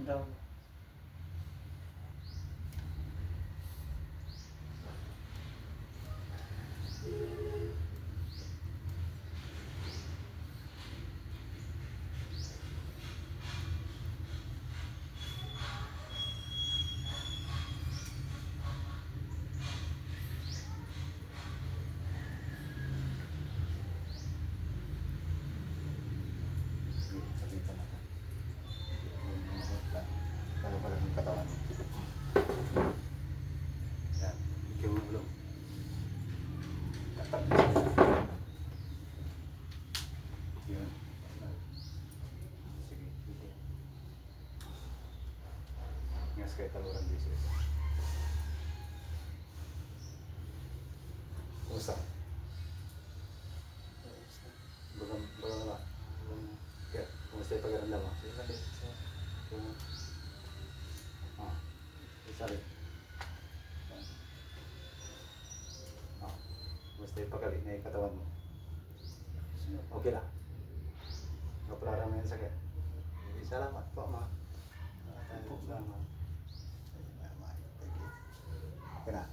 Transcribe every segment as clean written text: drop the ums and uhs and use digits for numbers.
Daw. Katawan. Yan. Ikaw mo ulo. Tatap. Yun. Sige. Ngas kayo taluran bisis. Kumusta? Bagang ba? Kaya, kumusta yung pag-aramdam mo? Sorry. Basta ipagaling na yung katawan mo. Okay lang. Kapararami yan sakit. Salamat po, ma. Salamat. Okay na.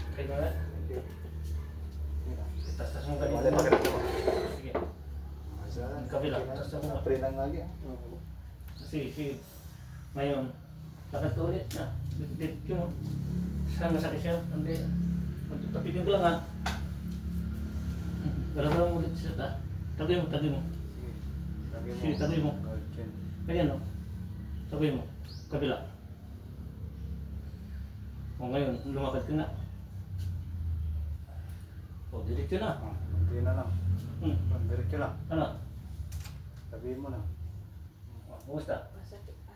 Okay na ba? Thank you. Tas mo Wala kanina. pakiramdam mo. Sige. Kabila. Tas mo. Pre lang lagi. Sige. Ngayon, lakad ka ulit na. Bit yun. Saan masakit siya? Hindi. Tapitin ko lang ha. Galaw-galaw mo ulit siya ta. Tabi mo. Sige, tabi mo. Ganyan no. Tabi mo. Kabila. O ngayon, lumakad ka na. O, diretso na. Hindi na lang. Diretso lang. Ano? Sabihin mo na. Kumusta? Masakit pa.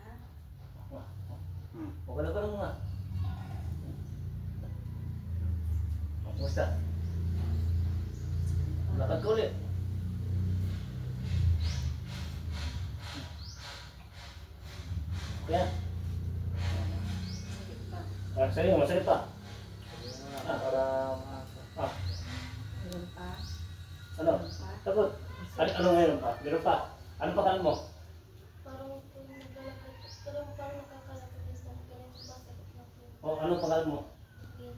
O galaw-galaw mo nga. O, kumusta? Lakad ka ulit. Kaya? Sa'yo, masakit pa. Para Meron pa. Ano? Takot. Ano ngayon pa? Meron pa? Ano pakalan mo? Parang kung naglalakad. Pero parang nakakalakad sa kanya. Sumasakit na po. O ano pakalan mo? Green.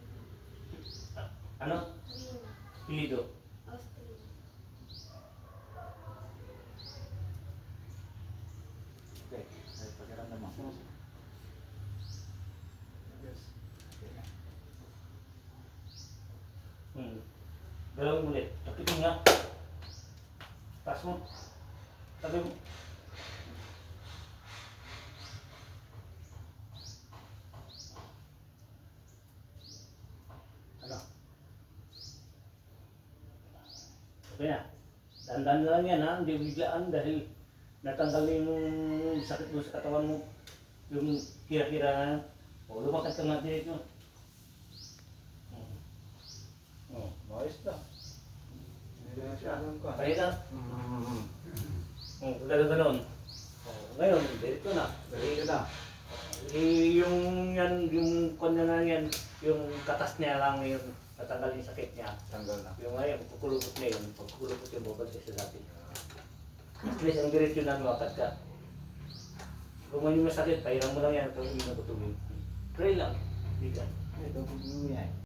Ano? Green. Pilido. Austin. okay. Ay, pakiramdam mo. Yes. Okay na. Galawin mo ulit. Tapitin nga. Taas mo. Tabi mo. Ano? Okay na. Dandan na lang yan ha. Hindi biglaan dahil natanggal yung sakit mo sa katawan mo. Yung kira-kira na. O lumakad ka nga dito. Ayos na. Hindi na siya alam ko. Kaya na. Gano'n. Ngayon, dito na. Diretso na. Yung kanya na yan, yung katas niya lang yung natanggal yung sakit niya. Tanggal na. Yung ngayon, pagkukulupot niya yun, pagkukulupot yung bukod siya sa dati. At least, ang diretso na lumakad ka. Kung may masakit, pahiram mo lang yan, kung hindi na tubig. Pray lang. Hindi ka. Ito, pag-uwi yan.